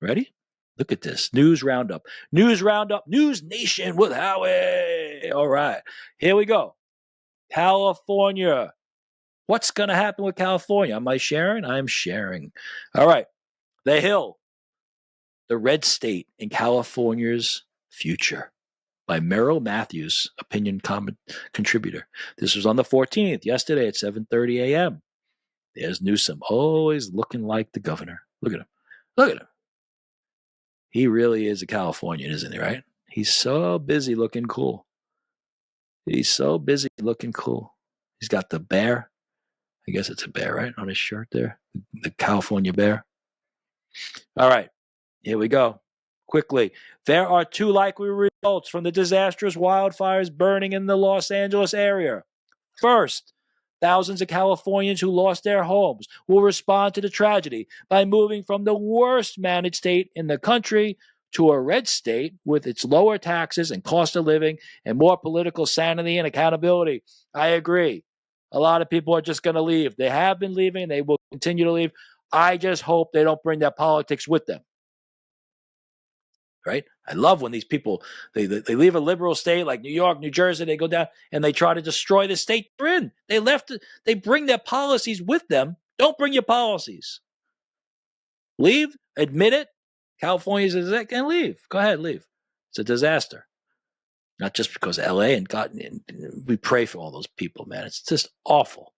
Ready? Look at this. News Roundup. News Roundup. News Nation with Howie. All right. Here we go. California. What's going to happen with California? Am I sharing? I'm sharing. All right. The Hill. The Red State in California's Future by Merrill Matthews, opinion contributor. This was on the 14th, yesterday at 7:30 a.m. There's Newsom, always looking like the governor. Look at him. Look at him. He really is a Californian, isn't he, right? He's so busy looking cool. He's so busy looking cool. He's got the bear. I guess it's a bear, right? On his shirt there. The California bear. All right. Here we go. Quickly. There are two likely results from the disastrous wildfires burning in the Los Angeles area. First, thousands of Californians who lost their homes will respond to the tragedy by moving from the worst managed state in the country to a red state with its lower taxes and cost of living and more political sanity and accountability. I agree. A lot of people are just going to leave. They have been leaving. They will continue to leave. I just hope they don't bring their politics with them. Right? I love when these people, they leave a liberal state like New York, New Jersey, they go down and they try to destroy the state they're in. They bring their policies with them. Don't bring your policies. Leave, admit it. California's a disaster, and leave. Go ahead, leave. It's a disaster. Not just because LA and God, we pray for all those people, man. It's just awful.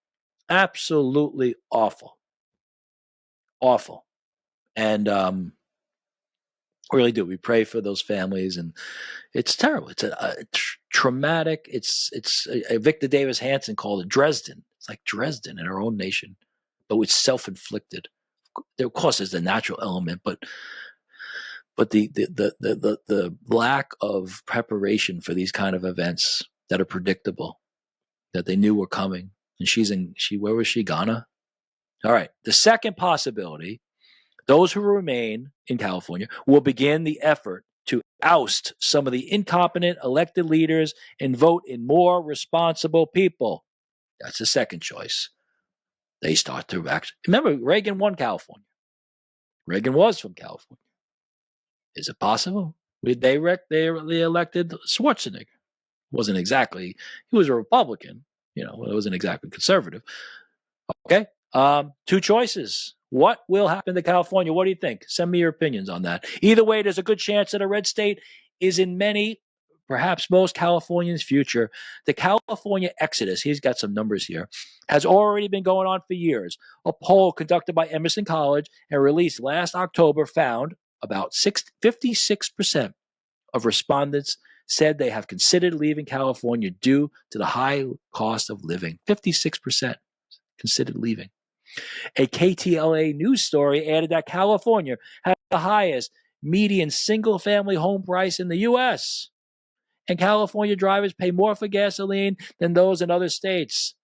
Absolutely awful. Awful. And really do. We pray for those families, and it's terrible. It's a traumatic. It's Victor Davis Hanson called it Dresden. It's like Dresden in our own nation, but it's self-inflicted. Of course, there's the natural element, but the lack of preparation for these kind of events that are predictable, that they knew were coming. And where was she? Ghana. All right. The second possibility. Those who remain in California will begin the effort to oust some of the incompetent elected leaders and vote in more responsible people. That's the second choice. They start to act. Remember, Reagan won California. Reagan was from California. Is it possible? They elected Schwarzenegger. Wasn't exactly, he was a Republican. It wasn't exactly conservative. Okay. Two choices. What will happen to California? What do you think? Send me your opinions on that. Either way, there's a good chance that a red state is in many, perhaps most Californians' future. The California exodus, he's got some numbers here, has already been going on for years. A poll conducted by Emerson College and released last October found about 56% of respondents said they have considered leaving California due to the high cost of living. 56% considered leaving. A KTLA news story added that California has the highest median single-family home price in the U.S., and California drivers pay more for gasoline than those in other states.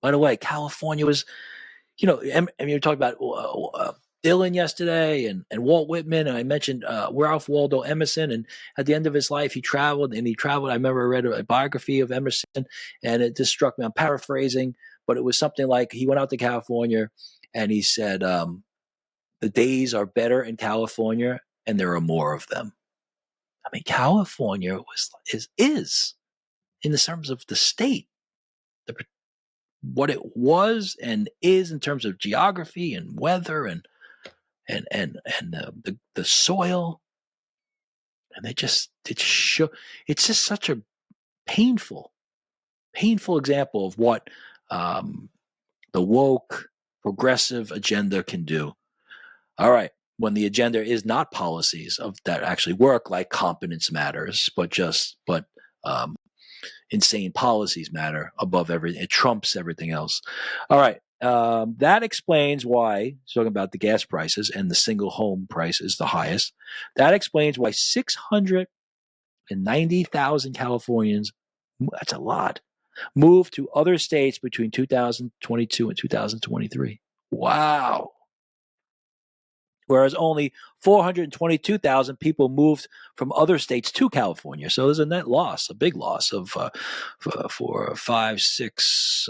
By the way, California was, and you were talking about Dylan yesterday and Walt Whitman, and I mentioned Ralph Waldo Emerson, and at the end of his life, he traveled. I remember I read a biography of Emerson, and it just struck me. I'm paraphrasing, but it was something like he went out to California and he said, the days are better in California and there are more of them. I mean, California is in the terms of the state, what it was and is in terms of geography and weather and the soil. And it's just such a painful example of what the woke progressive agenda can do. All right. When the agenda is not policies that actually work, like competence matters, but insane policies matter above everything. It trumps everything else. All right. That explains why, talking about the gas prices and the single home price is the highest. That explains why 690,000 Californians, that's a lot, moved to other states between 2022 and 2023. Wow. whereas only 422,000 people moved from other states to California. So there's a net loss, a big loss of for 5, 6,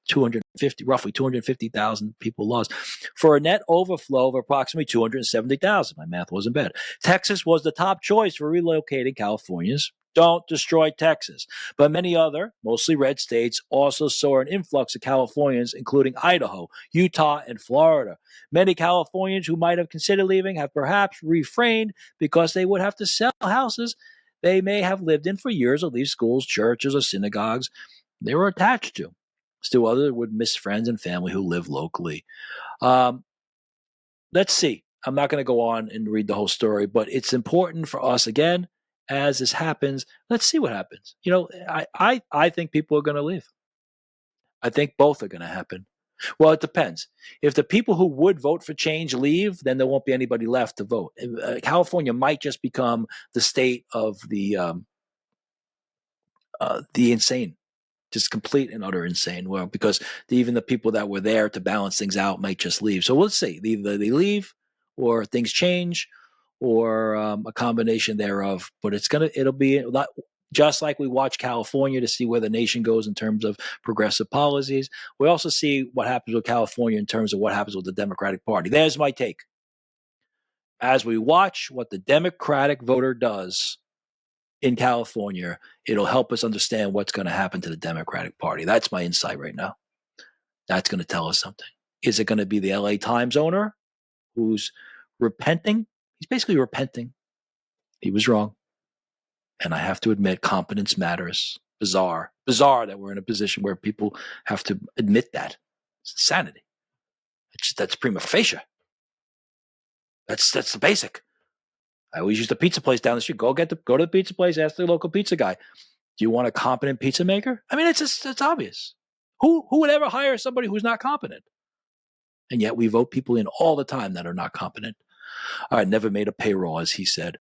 250, roughly 250,000 people lost, for a net overflow of approximately 270,000. My math wasn't bad. Texas was the top choice for relocating Californians. Don't destroy Texas. But many other, mostly red states, also saw an influx of Californians, including Idaho, Utah, and Florida. Many Californians who might have considered leaving have perhaps refrained because they would have to sell houses they may have lived in for years or leave schools, churches, or synagogues they were attached to. Still, others would miss friends and family who live locally. Um, let's see. I'm not going to go on and read the whole story, but it's important for us, again, as this happens, let's see what happens. I think people are going to leave. I think both are going to happen. Well, it depends. If the people who would vote for change leave, then there won't be anybody left to vote. California might just become the state of the insane, just complete and utter insane. Well, because even the people that were there to balance things out might just leave. So we'll see. Either they leave, or things change, or a combination thereof. But it'll be a lot, just like we watch California to see where the nation goes in terms of progressive policies. We also see what happens with California in terms of what happens with the Democratic Party. There's my take. As we watch what the Democratic voter does in California, it'll help us understand what's going to happen to the Democratic Party. That's my insight right now. That's going to tell us something. Is it going to be the LA Times owner who's repenting? He's basically repenting. He was wrong. And I have to admit, competence matters. Bizarre that we're in a position where people have to admit that. It's insanity. That's prima facie. That's the basic. I always use the pizza place down the street. Go to the pizza place, ask the local pizza guy, do you want a competent pizza maker? I mean, it's obvious. Who would ever hire somebody who's not competent? And yet we vote people in all the time that are not competent. All right, never made a payroll, as he said.